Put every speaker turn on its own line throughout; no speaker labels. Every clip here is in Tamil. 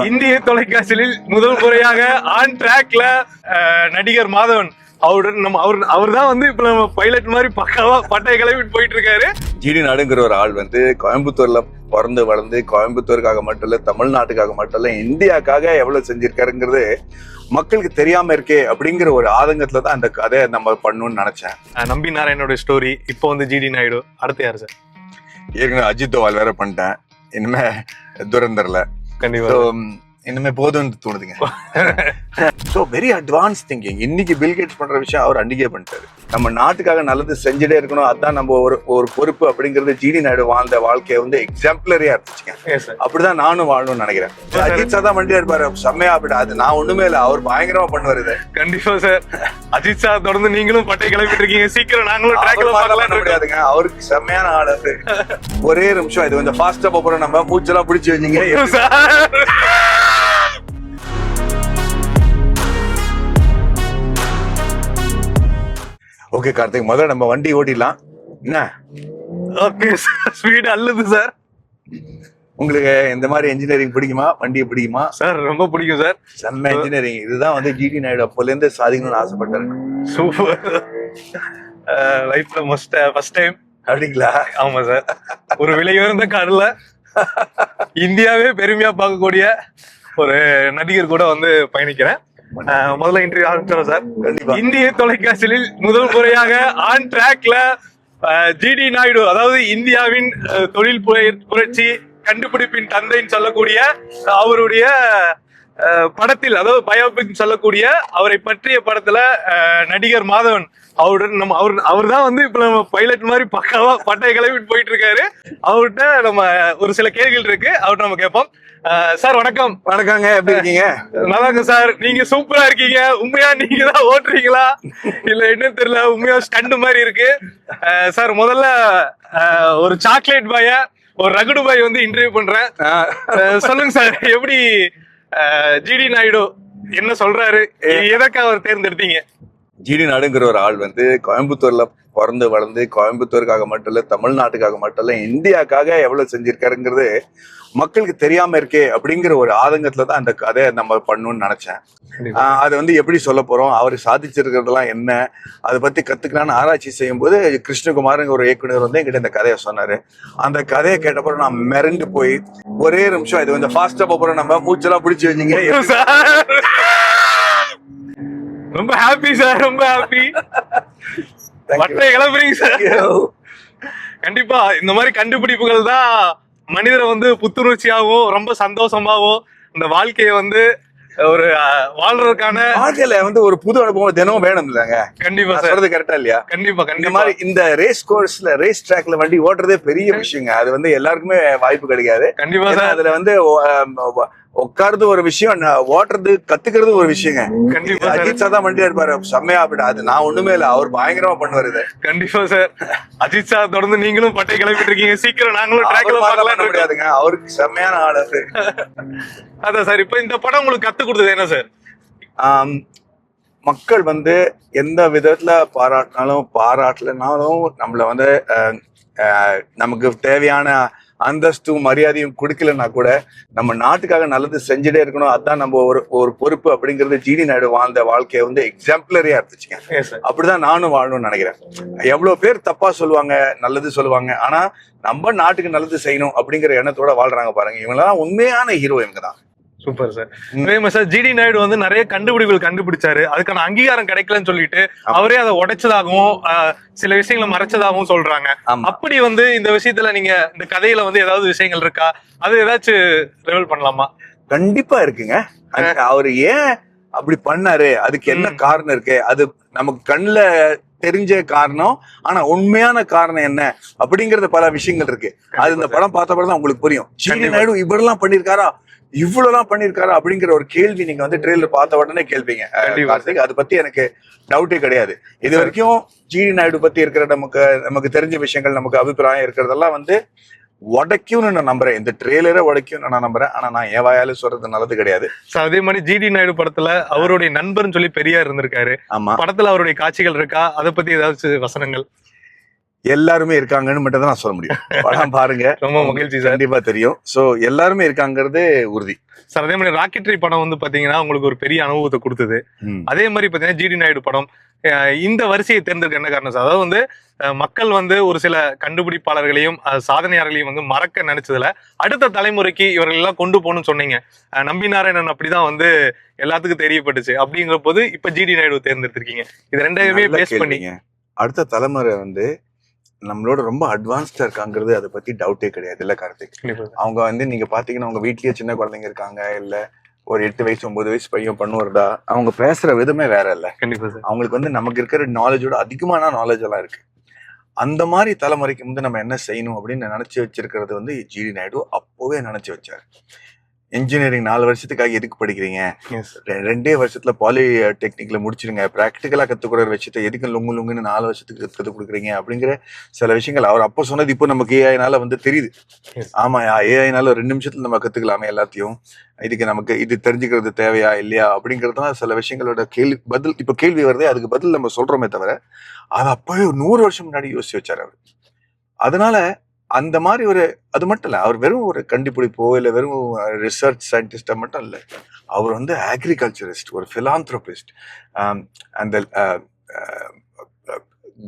இந்திய தொலைக்காட்சியில் முதல் முறையாக ஆன் டிராக்ல நடிகர் மாதவன் அவர் தான் வந்து இப்ப நம்ம பைலட் மாதிரி பக்காவா பட்டை கிளம்பிட்டு போயிட்டு இருக்காரு.
ஜிடி நாடுங்கிற ஒரு ஆள் வந்து கோயம்புத்தூர்ல பிறந்து வளர்ந்து கோயம்புத்தூருக்காக மட்டும் இல்ல, தமிழ்நாட்டுக்காக மட்டும் இல்ல, இந்தியாக்காக எவ்வளவு செஞ்சிருக்காருங்கிறது மக்களுக்கு தெரியாம இருக்கே அப்படிங்கிற ஒரு ஆதங்கத்துல தான் அந்த கதையை நம்ம பண்ணணும்னு நினைச்சேன்.
நம்பி நாராயணோட ஸ்டோரி, இப்போ வந்து ஜிடி நாயுடு, அடுத்து யாரு சார்?
ஏற்கனவே அஜித் தோவால் வேற பண்ணிட்டேன், இனிமே துரந்தர்ல
கண்டிப்பா
இனிமே போதும்னு தோணுதுங்க. So very advance thinking. இன்னைக்கு பில்கேட்ஸ் பண்ற விஷயம் அவர் அன்னைக்கே பண்ணிட்டாரு. நம்ம நாட்டுக்காக நல்லது செஞ்சுட்டே இருக்கணும், அதுதான் நம்ம ஒரு பொறுப்பு அப்படிங்கறது ஜிடி நாயுடு வாழ்ந்த வாழ்க்கையை வந்து எக்ஸாம்பிளரியா இருந்துச்சுங்க. அப்படிதான் நானும் வாழணும்னு நினைக்கிறேன். அஜித் சார் தான் பண்ணிட்டே இருப்பாரு செம்மையா, அப்படி அது நான் ஒண்ணுமே இல்லை, அவர் பயங்கரமா பண்ணுவாரு இதை.
கண்டிப்பா சார். அஜித் சார் தொடர்ந்து நீங்களும் பட்டை கிளப்பிட்டு இருக்கீங்க, சீக்கிரம் நாங்களும் ட்ராக்ல பார்க்கலாம்
முடியாதுங்க. அவருக்கு செம்மையான ஆள் அது. ஒரே நிமிஷம், இது கொஞ்சம் ஃபாஸ்டா போறோம், நம்ம மூச்செல்லாம் பிடிச்சி வச்சீங்க. ஓகே கார்த்திக், முதல்ல நம்ம வண்டி ஓட்டிடலாம். என்ன
ஓகே சார், ஸ்பீட் அல்லது சார்.
உங்களுக்கு இந்த மாதிரி இன்ஜினியரிங் பிடிக்குமா? வண்டியை பிடிக்குமா?
சார் ரொம்ப பிடிக்கும் சார்.
செம்ம இன்ஜினியரிங். இதுதான் வந்து ஜிடி நாயுடு அப்போல இருந்து சாதிக்கணும்னு ஆசைப்பட்டாரு.
சூப்பர். லைஃப்ல ஃபர்ஸ்ட் டைம்.
அப்படிங்களா?
ஆமா சார். ஒரு விலையுயர்ந்த கார்ல இந்தியாவே பெருமையா பார்க்கக்கூடிய ஒரு நடிகர் கூட வந்து பயணிக்கிறேன். முதல்ல இன்டர்வியூ ஆரம்பிச்சோம் சார். இந்திய தொலைக்காட்சியில் முதல் முறையாக ஆன் டிராக்ல ஜிடி நாயுடு, அதாவது இந்தியாவின் தொழில் புரட்சி கண்டுபிடிப்பின் தந்தைன்னு சொல்லக்கூடிய அவருடைய படத்தில், அதாவது பயோபிக் சொல்லக்கூடிய அவரை பற்றிய படத்துல நடிகர் மாதவன் அவர் தான் வந்து இப்ப நம்ம பைலட் மாதிரி பக்காவா பட்டை கிளம்பிட்டு போயிட்டு இருக்காரு. அவர்கிட்ட நம்ம ஒரு சில கேள்விகள் இருக்கு, அவர்கிட்ட நம்ம கேட்போம். சார் வணக்கம்.
வணக்கங்க, எப்படி இருக்கீங்க?
நல்லா இருக்கு சார். நீங்க சூப்பரா இருக்கீங்க. உண்மையா நீங்க தான் ஓட்டுறீங்களா இல்ல என்னன்னு தெரியல, உண்மையா ஸ்டண்ட் மாதிரி இருக்கு சார். முதல்ல ஒரு சாக்லேட் பாய, ஒரு ரகுடு பாய் வந்து இன்டர்வியூ பண்றேன். சொல்லுங்க சார், எப்படி ஜிடி நாயுடு என்ன சொல்றாரு, எதற்காக அவர் தேர்ந்தெடுத்தீங்க?
ஜிடி நாடுங்கிற ஒரு ஆள் வந்து கோயம்புத்தூர்ல பிறந்து வளர்ந்து கோயம்புத்தூருக்காக மட்டும் இல்ல, தமிழ்நாட்டுக்காக மட்டும் இல்ல, இந்தியாக்காக எவ்வளவு செஞ்சிருக்காருங்கிறது மக்களுக்கு தெரியாம இருக்கே அப்படிங்கிற ஒரு ஆதங்கத்துல தான் அந்த கதையை நம்ம பண்ணணும்னு நினைச்சேன். அது வந்து எப்படி சொல்ல போறோம், அவர் சாதிச்சிருக்கிறதெல்லாம் என்ன, அதை பத்தி கத்துக்கலான்னு ஆராய்ச்சி செய்யும் போது கிருஷ்ணகுமார்ங்க ஒரு இயக்குனர் வந்து என்கிட்ட இந்த கதையை சொன்னாரு. அந்த கதையை கேட்டப்பறம் நான் மிரண்டு போய், ஒரே நிமிஷம், இது கொஞ்சம் ஃபாஸ்டா போறோம், நம்ம மூச்செல்லாம் பிடிச்சி வச்சீங்க.
ரொம்ப ஹாப்பி சார், ரொம்ப ஹாப்பி. பட்டை கிளம்புறீங்க சார். கண்டிப்பா இந்த மாதிரி கண்டுபிடிப்புகள் தான் மனிதரை வந்து புத்துணர்ச்சியாகவும் ரொம்ப சந்தோஷமாகவும் இந்த வாழ்க்கையை வந்து ஒரு வாழ்றதுக்கான
வாழ்க்கையில வந்து ஒரு புது அனுபவம் தினமும் வேணும் இல்லங்க. கண்டிப்பா சொல்றது கரெக்டா இல்லையா?
கண்டிப்பா.
இந்த மாதிரி இந்த ரேஸ் கோர்ஸ்ல ரேஸ் ட்ராக்ல வண்டி ஓட்டுறதே பெரிய விஷயங்க. அது வந்து எல்லாருக்குமே வாய்ப்பு கிடைக்காது.
கண்டிப்பா சார்.
அதுல வந்து உட்கார்றது ஒரு விஷயம், ஓட்டுறது கத்துக்கிறது ஒரு விஷயங்க.
கண்டிப்பா.
அஜித் சார் தான் வண்டி இருப்பாரு செம்மையா, அப்படி அது நான் ஒண்ணுமே இல்லை, அவர் பயங்கரமா பண்ணுவாரு இதை.
கண்டிப்பா சார். அஜித் சார் தொடர்ந்து நீங்களும் பட்டை கிளப்பிட்டு இருக்கீங்க, சீக்கிரம் நாங்களும் ட்ராக்ல பார்க்கலாம்
முடியாதுங்க. அவருக்கு செம்மையான ஆள் அது.
அதான் சார். இப்ப இந்த படம் உங்களுக்கு கத்து கொடுத்தது என்ன சார்?
மக்கள் வந்து எந்த விதத்துல பாராட்டலனாலும் நம்மள வந்து நமக்கு தேவையான அந்தஸ்தும் மரியாதையும் கொடுக்கலன்னா கூட நம்ம நாட்டுக்காக நல்லது செஞ்சுட்டே இருக்கணும், அதுதான் நம்ம ஒரு பொறுப்பு அப்படிங்கறது ஜிடி நாயுடு வாழ்ந்த வாழ்க்கையை வந்து எக்ஸாம்பிளரியா இருந்துச்சுங்க. அப்படிதான் நானும் வாழணும்னு நினைக்கிறேன். எவ்வளவு பேர் தப்பா சொல்லுவாங்க, நல்லது சொல்லுவாங்க, ஆனா நம்ம நாட்டுக்கு நல்லது செய்யணும் அப்படிங்கிற எண்ணத்தோட வாழ்றாங்க பாருங்க. இவங்கெல்லாம் உண்மையான ஹீரோ இவங்க தான்.
Super sir. Sir, G D Naidu வந்து நிறைய கண்டுபிடிப்புகள் கண்டுபிடிச்சாரு, அதுக்கான அங்கீகாரம் கிடைக்கலன்னு சொல்லிட்டு அவரே அதை உடைச்சதாகவும் சில விஷயங்களை மறைச்சதாகவும் சொல்றாங்க. அப்படி வந்து இந்த விஷயத்துல நீங்க இந்த கதையில வந்து ஏதாவது விஷயங்கள் இருக்கா, அது ஏதாச்சும் ரிவீல் பண்ணலாமா?
கண்டிப்பா இருக்குங்க. அவரு ஏன் அப்படி பண்ணாரு, அதுக்கு என்ன காரணம் இருக்கு, அது நமக்கு கண்ணுல தெரிஞ்ச காரணம், ஆனா உண்மையான காரணம் என்ன அப்படிங்கறது பல விஷயங்கள் இருக்கு. அது இந்த படம் பார்த்த படம் தான் உங்களுக்கு புரியும். ஜிடி நாயுடு இவ்வளவுலாம் பண்ணிருக்காரா, இவ்வளவுதான் பண்ணிருக்காரு அப்படிங்கிற ஒரு கேள்வி நீங்க வந்து ட்ரெயிலர் பார்த்த உடனே கேள்விங்க. அதை பத்தி எனக்கு டவுட்டே கிடையாது. இது வரைக்கும் ஜிடி நாயுடு பத்தி இருக்கிற நமக்கு தெரிஞ்ச விஷயங்கள், நமக்கு அபிப்பிராயம் இருக்கிறதெல்லாம் வந்து உடைக்கும்னு நான் நம்புறேன். இந்த ட்ரெய்லரை உடைக்கும்னு நான் நம்புறேன். ஆனா நான் என் வாயால சொல்றது நல்லது கிடையாது.
அதே மாதிரி ஜிடி நாயுடு படத்துல அவருடைய நண்பர்னு சொல்லி பெரியார் இருந்திருக்காரு.
ஆமா,
படத்துல அவருடைய காட்சிகள் இருக்கா, அதை பத்தி ஏதாச்சும் வசனங்கள்?
எல்லாருமே இருக்காங்கன்னு மட்டும் தான் நான் சொல்ல முடியும். படம் பாருங்க,
ரொம்ப மகிழ்ச்சி சார்.
கண்டிப்பா தெரியும். சோ எல்லாருமே இருக்காங்கிறது உறுதி
சார். அதே மாதிரி ராக்கெட்ரி படம் வந்து பாத்தீங்கன்னா உங்களுக்கு ஒரு பெரிய அனுபவத்தை கொடுத்தது. அதே மாதிரி பாத்தீங்கன்னா ஜிடி நாயுடு படம் இந்த வரிசையை தேர்ந்தெடுக்க என்ன காரணம் சார்? அதாவது வந்து மக்கள் வந்து ஒரு சில கண்டுபிடிப்பாளர்களையும் சாதனையாளர்களையும் வந்து மறக்க நினைச்சதுல அடுத்த தலைமுறைக்கு இவர்கள் எல்லாம் கொண்டு போகணும்னு சொன்னீங்க. நம்பி நாராயணன் அப்படிதான் வந்து எல்லாத்துக்கும் தெரியப்பட்டுச்சு. அப்படிங்கிற போது இப்ப ஜிடி நாயுடு தேர்ந்தெடுத்திருக்கீங்க. இது ரெண்டையுமே பேஸ் பண்ணீங்க.
அடுத்த தலைமுறை வந்து நம்மளோட ரொம்ப அட்வான்ஸ்டா இருக்காங்கிறது அதை பத்தி டவுட்டே கிடையாது. இல்ல கார்த்திக், அவங்க வந்து நீங்க பாத்தீங்கன்னா அவங்க வீட்லயே சின்ன குழந்தைங்க இருக்காங்க, இல்ல ஒரு 8 வயசு 9 வயசு பையன் பண்ணுவாருடா, அவங்க பேசுற விதமே வேற இல்ல.
கண்டிப்பா சார்.
அவங்களுக்கு வந்து நமக்கு இருக்கிற நாலேஜோட அதிகமான நாலேஜ் எல்லாம் இருக்கு. அந்த மாதிரி தலைமுறைக்கு வந்து நம்ம என்ன செய்யணும் அப்படின்னு நினைச்சு வச்சிருக்கிறது வந்து ஜிடி நாயுடு அப்போவே நினைச்சு வச்சாரு. இன்ஜினியரிங் 4 வருஷத்துக்காக எதுக்கு படிக்கிறீங்க, 2 வருஷத்துல பாலிடெக்னிக்ல முடிச்சிருங்க, பிராக்டிக்கலா கத்துக்கிற விஷயத்த எதுக்கு லுங்குன்னு 4 வருஷத்துக்கு கத்துக் கொடுக்குறீங்க அப்படிங்கிற சில விஷயங்கள் அவர் அப்போ சொன்னது இப்போ நமக்கு ஏஐனால வந்து தெரியுது. ஆமா, ஏஐனால 2 நிமிஷத்துல நம்ம கத்துக்கலாமே எல்லாத்தையும், இதுக்கு நமக்கு இது தெரிஞ்சுக்கிறது தேவையா இல்லையா அப்படிங்கறதுலாம் சில விஷயங்களோட பதில் இப்ப கேள்வி வருது, அதுக்கு பதில் நம்ம சொல்றோமே தவிர அது அப்பவே 100 வருஷம் முன்னாடி யோசிச்சு வச்சாரு அவர். அதனால அந்த மாதிரி ஒரு, அது மட்டும் இல்ல, அவர் வெறும் ஒரு கண்டுபிடிப்போ இல்ல வெறும் ரிசர்ச் சயின்டிஸ்டா மட்டும் இல்ல, அவர் வந்து அக்ரிகல்ச்சரிஸ்ட், ஒரு பிலாந்த்ரோபிஸ்ட். அந்த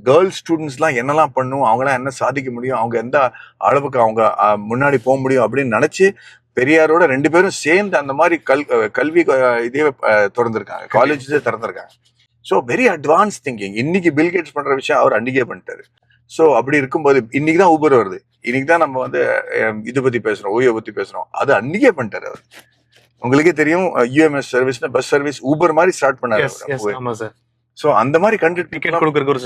கேர்ள்ஸ் ஸ்டூடெண்ட்ஸ்லாம் என்னெல்லாம் பண்ணும், அவங்களாம் என்ன சாதிக்க முடியும், அவங்க எந்த அளவுக்கு அவங்க முன்னாடி போக முடியும் அப்படின்னு நினைச்சு பெரியாரோட 2 பேரும் சேர்ந்து அந்த மாதிரி கல்வி இதே திறந்திருக்காங்க, காலேஜஸே திறந்திருக்காங்க. So very advance thinking. இன்னைக்கு பில்கேட்ஸ் பண்ற விஷயம் அவர் அன்னைக்கே பண்ணிட்டாரு. ஸோ அப்படி இருக்கும்போது இன்னைக்கு தான் ஊபர் வருது, இன்னைக்கு தான் நம்ம வந்து இதை பத்தி பேசுறோம், ஓய்வை பத்தி பேசுறோம், அது அன்னைக்கே பண்ணிட்டாரு அவர். உங்களுக்கே தெரியும், UMS service, bus service Uber மாதிரி ஸ்டார்ட் பண்ணாரு. சோ அந்த மாதிரி டிக்கெட் கொடுக்கற ஒரு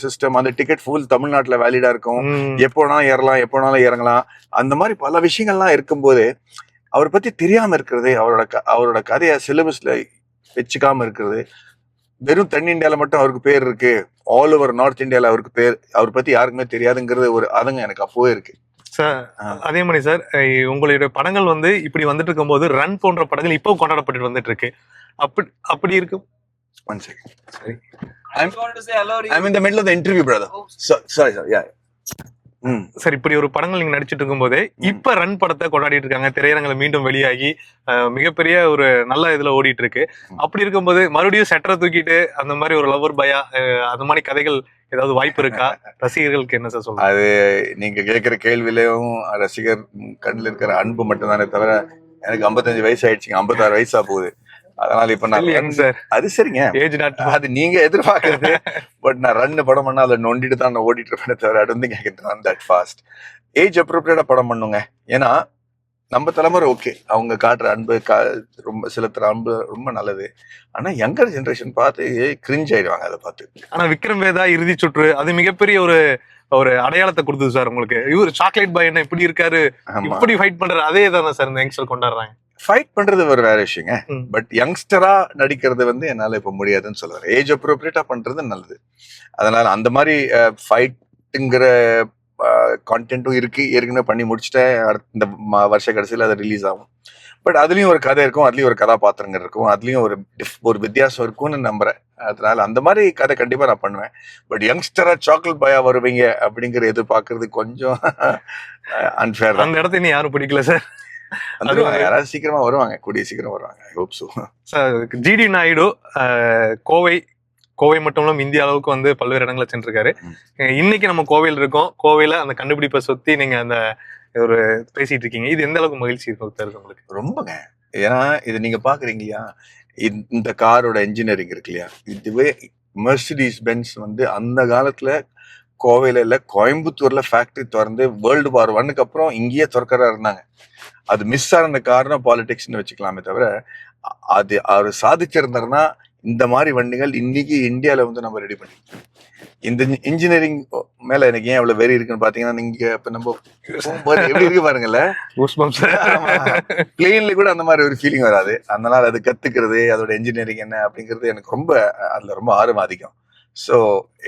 சிஸ்டம், அந்த டிக்கெட் ஃபுல் தமிழ்நாட்டுல வேலிடா இருக்கும், எப்போனாலும் ஏறலாம் எப்போனாலும் இறங்கலாம். அந்த மாதிரி பல விஷயங்கள்லாம் இருக்கும்போது அவரை பத்தி தெரியாம இருக்கிறது, அவரோட கதையை சிலபஸ்ல வச்சுக்காம இருக்கிறது, வெறும் தென் இந்தியால மட்டும் அவருக்கு பேர் இருக்கு, ஆல் ஓவர் நார்த் இந்தியால அவருக்கு பேர், அவர் பத்தி யாருக்குமே தெரியாதுங்கிறது ஒரு அதங்க எனக்கு அப்பவே இருக்கு
சார். அதே மாதிரி சார், உங்களுடைய படங்கள் வந்து இப்படி வந்துட்டு இருக்கும் போது ரன் போன்ற படங்கள் இப்போ கொண்டாடப்பட்டு வந்துட்டு இருக்கு. அப்படி இருக்கும்.
One second. Sorry. I'm in the middle of the interview, brother. Sorry, yeah.
Sir, இப்படி ஒரு படங்கள் நீங்க நடிச்சிட்டு இருக்கும் போதே இப்ப ரன் படத்தை கொண்டாடிட்டு இருக்காங்க, திரையரங்களை மீண்டும் வெளியாகி மிகப்பெரிய ஒரு நல்ல இதுல ஓடிட்டு இருக்கு. அப்படி இருக்கும்போது மறுபடியும் செட்டரை தூக்கிட்டு அந்த மாதிரி ஒரு லவர் பயா அந்த மாதிரி கதைகள் ஏதாவது வாய்ப்பு இருக்கா? ரசிகர்களுக்கு என்ன சார் சொல்லுங்க?
அது நீங்க கேட்கிற கேள்வியிலும் ரசிகர் கண்ணில் இருக்கிற அன்பு மட்டும் தானே தவிர, எனக்கு 55 வயசு ஆயிடுச்சுங்க, 56 வயசா போகுது. அதனால இப்ப நான்
சார்,
அது சரிங்க, அது நீங்க எதிர்பார்க்கறது. பட் நான் ரன் படம் பண்ணா அதை நொண்டிட்டு தான் நான் ஓடிட்டு இருப்பேன் தவிர I don't think I can run that fast. Age அப்ரோப்ரியேட்டா படம் பண்ணுங்க. ஏன்னா நம்ம தலைமுறை ஓகே, அவங்க காட்டுற அன்பு ரொம்ப செலுத்துற அன்பு ரொம்ப நல்லது. ஆனா யங்கர் ஜெனரேஷன் பார்த்து கிரிஞ்ச் ஆயிடுவாங்க அதை பார்த்து.
ஆனா விக்ரம் வேதா இறுதி சுற்று அது மிகப்பெரிய ஒரு அடையாளத்தை கொடுத்தது சார் உங்களுக்கு. இவர் சாக்லேட் பாய் என்ன இப்படி இருக்காரு, இப்படி ஃபைட் பண்றாரு, அதே தானே சார் இந்த யங்ஸ்டர் கொண்டாடுறாங்க.
ஃபைட் பண்றது ஒரு வேற விஷயங்க, பட் யங்ஸ்டரா நடிக்கிறது வந்து என்னால இப்ப முடியாதுன்னு சொல்லுவாரு. ஏஜ் அப்ரோப்ரியேட்டா பண்றது நல்லது. அதனால அந்த மாதிரி ஃபைட்டுங்கிற கான்டென்ட்டும் இருக்கு, ஏற்கனவே பண்ணி முடிச்சுட்டேன். இந்த வருஷ கடைசியில அது ரிலீஸ் ஆகும். பட் அதுலயும் ஒரு கதை இருக்கும், அதுலயும் ஒரு கதாபாத்திரங்கள் இருக்கும், அதுலயும் ஒரு வித்தியாசம் இருக்கும்னு நம்புறேன். அதனால அந்த மாதிரி கதை கண்டிப்பா நான் பண்ணுவேன். பட் யங்ஸ்டரா சாக்லேட் பாயா வருவீங்க அப்படிங்கிற எதிர்பார்க்கறது கொஞ்சம் அன்ஃபேர்.
அந்த இடத்த இன்னும் யாரும் பிடிக்கல சார்.
யாராவது சீக்கிரமா வருவாங்க, கூடிய சீக்கிரம் வருவாங்க. I hope so.
Sir, G D Naidu Kovai மட்டும் இல்லாம இந்திய அளவுக்கு வந்து பல்வேறு இடங்களை சென்றிருக்காரு. இன்னைக்கு நம்ம கோவையில் இருக்கோம். கோவையில அந்த கண்டுபிடிப்பை சுத்தி நீங்க அந்த ஒரு பேசிட்டு இருக்கீங்க. இது எந்த அளவுக்கு மகிழ்ச்சி இருக்கு உங்களுக்கு?
ரொம்பங்க. ஏன்னா இது நீங்க பாக்குறீங்க இல்லையா, இந்த காரோட இன்ஜினியரிங் இருக்கு இல்லையா, இதுவே மெர்சிடிஸ் பென்ஸ் வந்து அந்த காலத்துல கோவையில இல்ல கோயம்புத்தூர்ல ஃபேக்டரி திறந்து World War I அப்புறம் இங்கேயே திறக்கிறா இருந்தாங்க. அது மிஸ் ஆன காரணம் பாலிடிக்ஸ்ன்னு வச்சுக்கலாமே தவிர, அது அவர் சாதிச்சிருந்தாருன்னா இந்த மாதிரி வண்டிகள் இன்னைக்கு இந்தியால வந்து நம்ம ரெடி பண்ணிக்கலாம். இந்த இன்ஜினியரிங் மேல எனக்கு ஏன் அவ்வளவு வெறி இருக்குன்னு பாத்தீங்கன்னா, நீங்க இப்ப நம்ம எப்படி இருக்கு பாருங்கல்ல, பிளேன்ல கூட அந்த மாதிரி ஒரு ஃபீலிங் வராது. அதனால அது கத்துக்கிறது, அதோட இன்ஜினியரிங் என்ன அப்படிங்கிறது எனக்கு ரொம்ப அதுல ரொம்ப ஆர்வம் அதிகம். So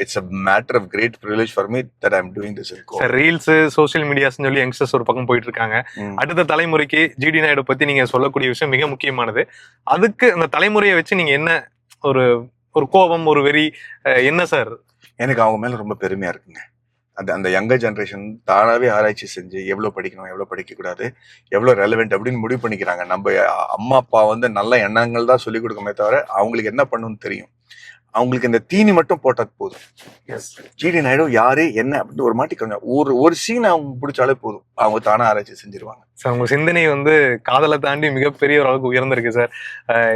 it's a matter of great privilege for me that I'm doing this in Goa.
Reels, social மீடியாஸ்னு சொல்லி யங்ஸ்டர்ஸ் ஒரு பக்கம் போயிட்டு இருக்காங்க. அடுத்த தலைமுறைக்கு ஜிடி நாயுடு பத்தி நீங்க சொல்லக்கூடிய விஷயம் மிக முக்கியமானது. அதுக்கு அந்த தலைமுறையை வச்சு நீங்க என்ன ஒரு கோபம், ஒரு வெறி என்ன சார்?
எனக்கு அவங்க மேல ரொம்ப பெருமையா இருக்குங்க. அந்த யங்கர் ஜென்ரேஷன் தானாவே ஆராய்ச்சி செஞ்சு எவ்வளவு படிக்கணும், எவ்வளவு படிக்க கூடாது, எவ்வளவு ரெலவெண்ட் அப்படின்னு முடிவு பண்ணிக்கிறாங்க. நம்ம அம்மா அப்பா வந்து நல்ல எண்ணங்கள் தான் சொல்லிக் கொடுக்கமே தவிர அவங்களுக்கு என்ன பண்ணணும்னு தெரியும். அவங்களுக்கு இந்த தீனி மட்டும் போட்டது போதும். ஜிடி நாயுடு யாரு என்ன அப்படின்னு ஒரு மாட்டி கொஞ்சம் ஒரு சீன் அவங்க பிடிச்சாலே போதும், அவங்க தானே ஆராய்ச்சி செஞ்சிருவாங்க.
சார் உங்க சிந்தனை வந்து காதலை தாண்டி மிகப்பெரிய ஒரு அளவுக்கு உயர்ந்திருக்கு சார்.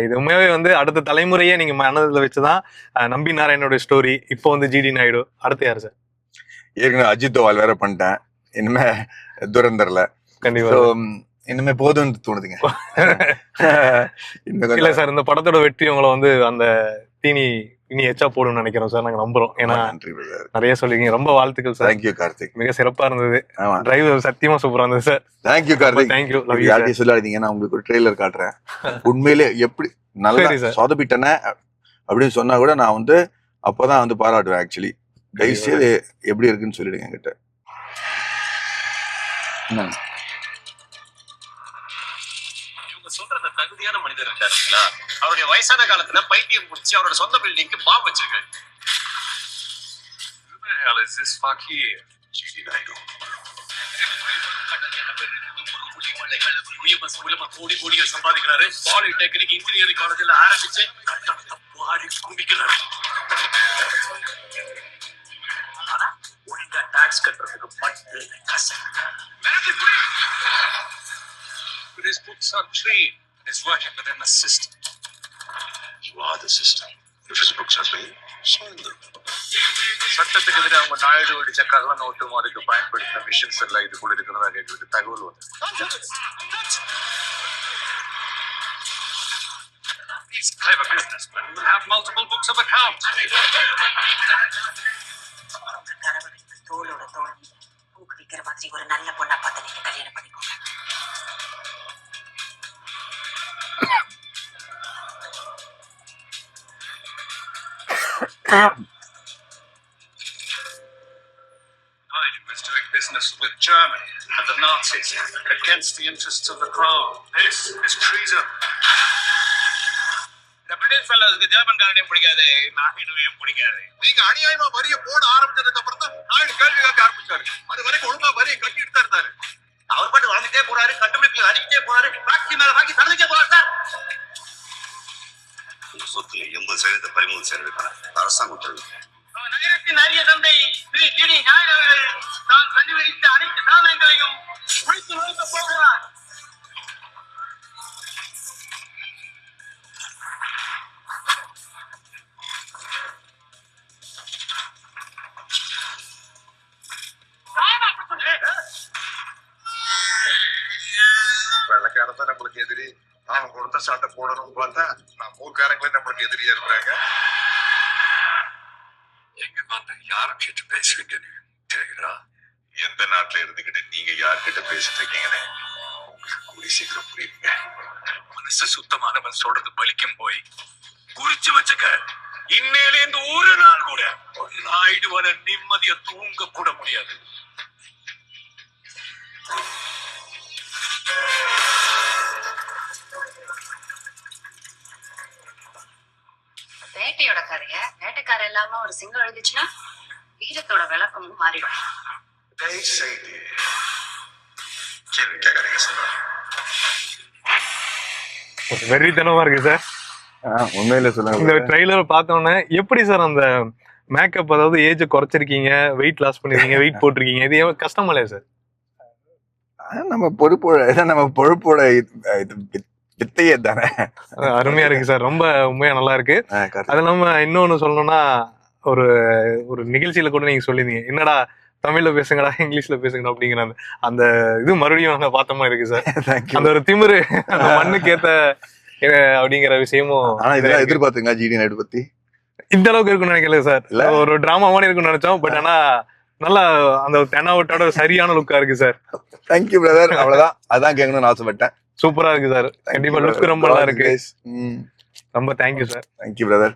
இது உண்மையாவே வந்து அடுத்த தலைமுறையே நீங்க மனதில் வச்சுதான் நம்பி நாராயணோட ஸ்டோரி. இப்போ வந்து ஜிடி நாயுடு, அடுத்து யாரு சார்?
ஏற்கனவே அஜித் தோவால் வேற பண்ணிட்டேன், இனிமே துரந்தர்ல.
கண்டிப்பா
இனிமே போதும்னு தோணுதுங்க.
இல்ல சார், இந்த படத்தோட வெற்றி உங்களை வந்து அந்த தீனி இனி எச்சா போடும்னு நினைக்கிறோம் சார், நாங்க நம்புறோம். ஏன்னா நிறைய சொல்லிருக்கீங்க, ரொம்ப வாழ்த்துக்கள் சார்.
தேங்க்யூ கார்த்திக்,
மிக சிறப்பா இருந்தது. டிரைவர் சத்தியமா சூப்பரா இருந்தது சார்.
Thank you Karthik,
thank you.
யார்ட்டையும் சொல்லாதீங்க, நான் உங்களுக்கு ஒரு ட்ரெய்லர் காட்டுறேன். உண்மையிலே எப்படி நல்லா சொதப்பிட்டன அப்படின்னு சொன்னா கூட நான் வந்து அப்பதான் வந்து பாராட்டுவேன். ஆக்சுவலி கைசே எப்படி இருக்குன்னு சொல்லிடுங்க என்கிட்ட.
சொல்றது தகுதியான மனிதர் இருக்காருங்களா? அவருடைய வயசான காலத்துல பைத்தியம் முடிச்சு அவரோட சொந்த பில்டிங்க்கு பாம்பு வச்சிருக்காரு. கோடி கோடியை சம்பாதிக்கிறாரு. பாலிடெக்னிக் இன்ஜினியரிங் காலேஜ்ல ஆரம்பிச்சு கும்பிக்கிறாரு. ஒழுங்கா டாக்ஸ் கட்டுறதுக்கு மட்டும் காசு. His books are trained and is working within the system. You are the system. If his books are trained, sign them. சட்டத்துக்கு எதிராக அவங்க நாயுடு அடிச்ச கள்ள நோட்டும் அதுக்கு பயன்படுத்தின மிஷின்ஸ் எல்லாம் இதுக்குள்ள இருக்கிறதா எங்களுக்கு தகவல் வந்து. He's a clever businessman who will have multiple books of accounts. தோளோட தோல் ஊக்குவிக்கிற மாதிரி ஒரு நல்ல பொண்ணா பார்த்து நீங்க கல்யாணம் பண்ணிக்கோங்க. Naidoo was doing business with Germany and the Nazis against the interests of the crown. This is treason. The British fellows German காரனையும் பிடிக்காது, நாயுடுவையும் பிடிக்காது. நீங்க அநியாயமா வரிய போட ஆரம்பிச்சதுக்கு அப்புறம் தான் நாயுடு கேள்வி கேட்க ஆரம்பிச்சாரு. அது வரைக்கும் ஒழுங்கா வரிய கட்டிட்டு தான் இருந்தாரு. அவர் பாட்டு வளர்ந்துட்டே போறாரு, கண்டுபிடிப்பு அடிக்கிட்டே போறாரு, பாக்கி மேல பாக்கி தள்ளிட்டே போறாரு சார். சொத்துல 80% பறிமுதல் செய்வதற்கான அரசாங்கம் தெரிவித்தது. நகரத்தின் அரிய தந்தை ஸ்ரீ ஜிடி நாயுடு அவர்கள் தான் கண்டுபிடித்த அனைத்து சாதனைகளையும் முடித்து வைக்க போகிறார். வெள்ளக்காரத்தை நம்மளுக்கு எதிரி, அவன் கொடுத்த சட்டை போடணும்னு பார்த்தா நம்ம ஊர்க்காரங்களே நம்மளுக்கு எதிரியா இருக்கிறாங்க. எங்க வந்து யாரும் கிட்ட பேசுவீங்க தெரியுங்களா? எந்த நாட்டுல இருந்துகிட்டு நீங்க யார்கிட்ட பேசிட்டு இருக்கீங்கன்னு உங்களுக்கு கூடி சீக்கிரம் புரியுங்க. மனசு சுத்தமானவன் சொல்றது பலிக்கும் போய் குறிச்சு வச்சுக்க. இன்னையில இருந்து ஒரு நாள் கூட நாயுடுவன நிம்மதிய தூங்க கூட முடியாது.
வேட்டையோட கதைய வேட்டைக்கார இல்லாம ஒரு சிங்கம் எழுதிச்சுன்னா வீரத்தோட விளக்கமும் மாறிடும்.
வெறித்தனமா இருக்கு சார்.
உண்மையில சொல்லுங்க,
இந்த ட்ரெய்லர் பார்த்தோன்னே எப்படி சார் அந்த மேக்கப், அதாவது ஏஜ் குறைச்சிருக்கீங்க, வெயிட் லாஸ் பண்ணிருக்கீங்க, வெயிட் போட்டிருக்கீங்க, இது கஷ்டமா இல்லையா சார்?
நம்ம பொறுப்போட வித்தையே தானே.
அருமையா இருக்கு சார், ரொம்ப உண்மையா நல்லா இருக்கு. அது இல்லாம இன்னொன்னு சொல்லணும்னா, ஒரு ஒரு நிகழ்ச்சியில கூட நீங்க சொல்லிருந்தீங்க, என்னடா தமிழ்ல பேசுங்கடா இங்கிலீஷ்ல பேசுங்கடா அப்படிங்கிற அந்த இது மறுபடியும் நாங்க பார்த்த மாதிரி இருக்கு சார். அந்த ஒரு திமிரு, அந்த மண்ணுக்கு ஏத்த அப்படிங்கிற விஷயமும்.
ஆனா இதெல்லாம் எதிர்பார்த்துங்க ஜிடி நாயுடு பத்தி
இந்த அளவுக்கு இருக்குன்னு நினைக்கல சார். ஒரு டிராமா மாதிரி இருக்குன்னு நினைச்சோம், பட் ஆனா நல்லா அந்த தெனாவட்டோட சரியான லுக்கா இருக்கு சார்.
தேங்க்யூ பிரதர், அவ்வளவுதான், அதான் கேட்கணும்னு ஆசைப்பட்டேன்.
சூப்பரா இருக்கு சார், கண்டிப்பா லுக் ரொம்ப நல்லா இருக்கு. ரொம்ப தேங்க்யூ சார்.
Thank you brother.